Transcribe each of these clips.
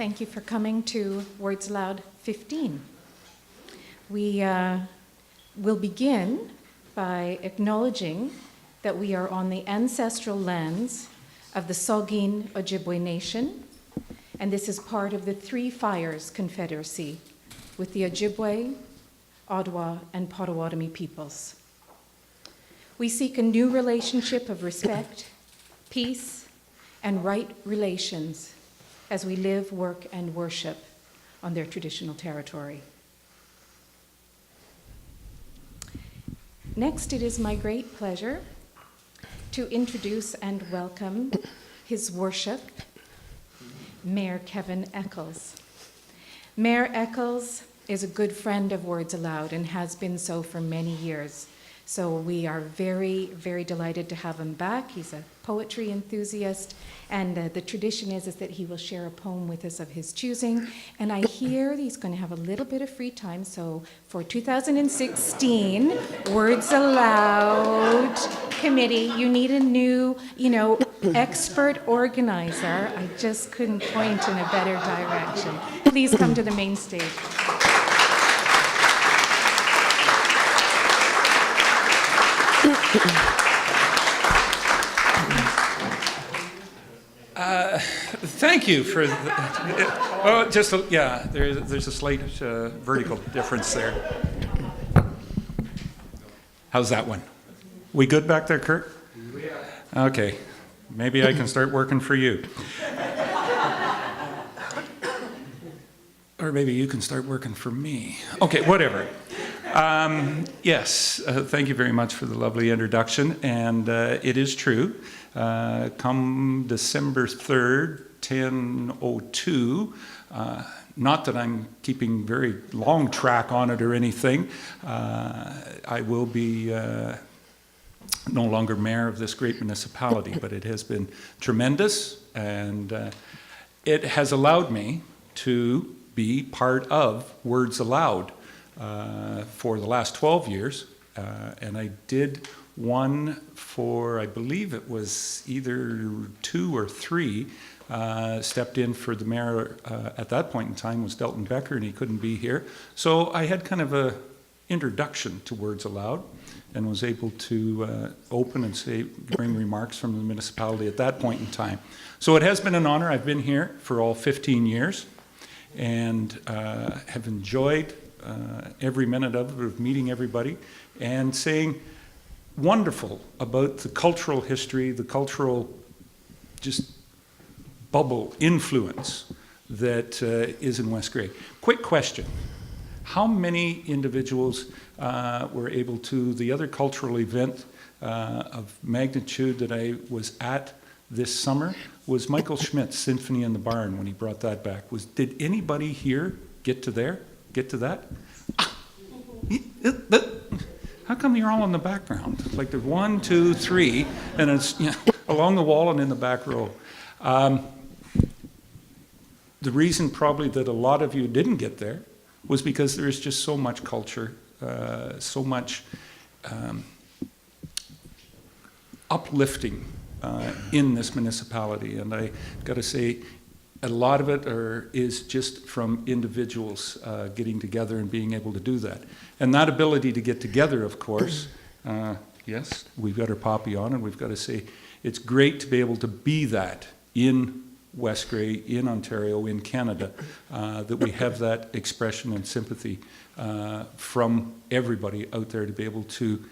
Thank you for coming to Words Aloud 15. We will begin by acknowledging that we are on the ancestral lands of the Saugeen Ojibwe Nation, and this is part of the Three Fires Confederacy with the Ojibwe, Ottawa, and Potawatomi peoples. We seek a new relationship of respect, peace, and right relations as we live, work, and worship on their traditional territory. Next, it is my great pleasure to introduce and welcome His Worship, Mayor Kevin Eccles. Mayor Eccles is a good friend of Words Aloud and has been so for many years. So we are very, very delighted to have him back. He's a poetry enthusiast, and the tradition is that he will share a poem with us of his choosing. And I hear he's going to have a little bit of free time. So for 2016, Words Aloud Committee, you need a new, expert organizer. I just couldn't point in a better direction. Please come to the main stage. Thank you for there's a slight vertical difference there. How's that one? We good back there, Kurt? Okay, maybe I can start working for you. Or maybe you can start working for me. Okay, whatever. Yes, thank you very much for the lovely introduction, and it is true. Come December 3rd, 10:02, not that I'm keeping very long track on it or anything, I will be no longer mayor of this great municipality, but it has been tremendous, and it has allowed me to be part of Words Aloud for the last 12 years, and I did one for, I believe it was either 2 or 3, stepped in for the mayor at that point in time was Delton Becker, and he couldn't be here. So I had kind of a introduction to Words Aloud and was able to open and bring remarks from the municipality at that point in time. So it has been an honor. I've been here for all 15 years and have enjoyed every minute of meeting everybody and saying wonderful about the cultural history, the cultural just bubble influence that is in West Grey. Quick question. How many individuals were able to, the other cultural event of magnitude that I was at this summer was Michael Schmidt's Symphony in the Barn when he brought that back. Did anybody here get to that? How come you're all in the background? Like there's 1, 2, 3, and it's along the wall and in the back row. The reason probably that a lot of you didn't get there was because there is just so much culture, so much uplifting in this municipality, and I got to say, a lot of it is just from individuals getting together and being able to do that. And that ability to get together, of course, yes, we've got our poppy on, and we've got to say it's great to be able to be that in West Grey, in Ontario, in Canada, that we have that expression and sympathy from everybody out there to be able to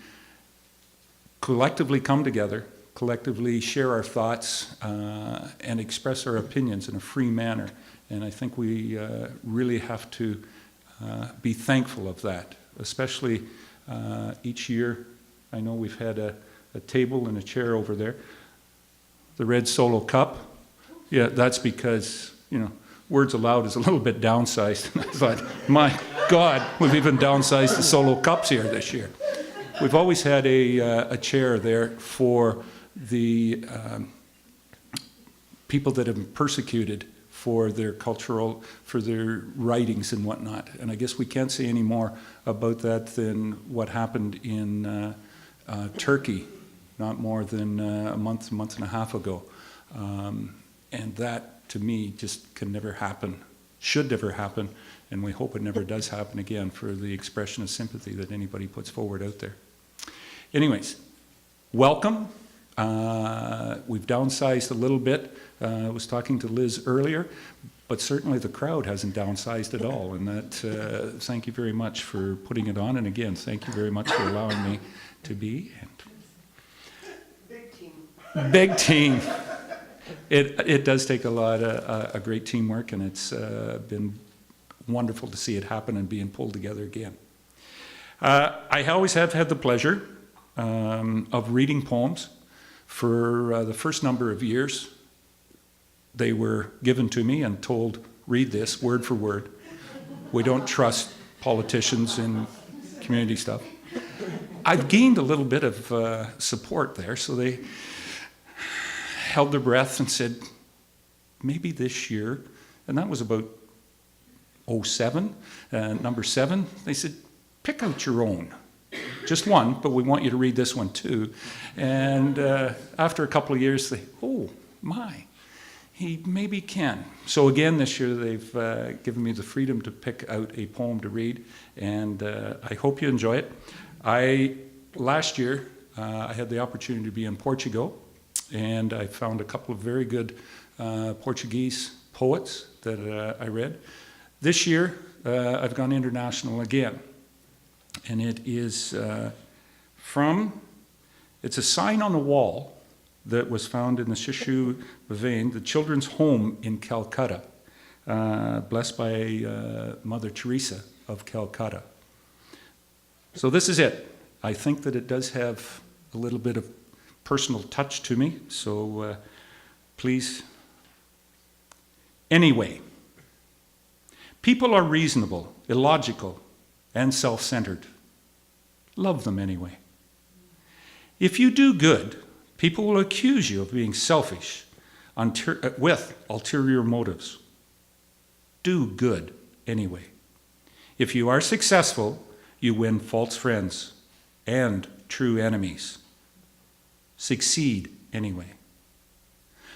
collectively come together, collectively share our thoughts and express our opinions in a free manner. And I think we really have to be thankful of that, especially each year. I know we've had a table and a chair over there. The red solo cup, yeah, that's because, Words Aloud is a little bit downsized. And I thought, my God, we've even downsized the solo cups here this year. We've always had a chair there for the people that have been persecuted for their writings and whatnot. And I guess we can't say any more about that than what happened in Turkey, not more than a month and a half ago. And that to me, just can never happen, should never happen, and we hope it never does happen again for the expression of sympathy that anybody puts forward out there. Anyways, welcome. We've downsized a little bit. I was talking to Liz earlier, but certainly the crowd hasn't downsized at all, and that, thank you very much for putting it on, and again, thank you very much for allowing me to be. Big team. Big team. It does take a great teamwork, and it's been wonderful to see it happen and being pulled together again. I always have had the pleasure of reading poems for the first number of years. They were given to me and told, read this word for word. We don't trust politicians in community stuff. I've gained a little bit of support there, so they held their breath and said, maybe this year, and that was about 07, number 7, they said, pick out your own. Just one, but we want you to read this one too. And after a couple of years, they, oh my, he maybe can. So again, this year they've given me the freedom to pick out a poem to read, and I hope you enjoy it. Last year, I had the opportunity to be in Portugal, and I found a couple of very good Portuguese poets that I read. This year, I've gone international again, and it is it's a sign on the wall that was found in the Shishu Bhavane, the children's home in Calcutta, blessed by Mother Teresa of Calcutta. So this is it. I think that it does have a little bit of personal touch to me, so please. Anyway, people are reasonable, illogical, and self-centered. Love them anyway. If you do good, people will accuse you of being selfish with ulterior motives. Do good anyway. If you are successful, you win false friends and true enemies. Succeed anyway.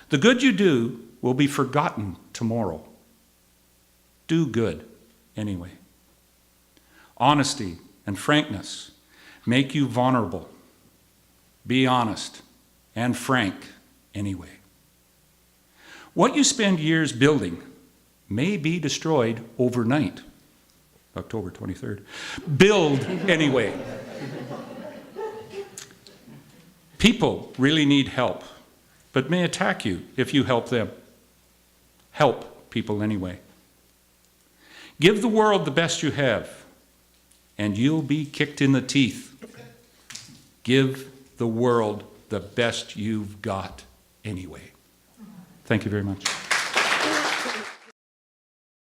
The good you do will be forgotten tomorrow. Do good anyway. Honesty and frankness make you vulnerable. Be honest and frank anyway. What you spend years building may be destroyed overnight. October 23rd. Build anyway. People really need help, but may attack you if you help them. Help people anyway. Give the world the best you have, and you'll be kicked in the teeth. Give the world the best you've got anyway. Thank you very much.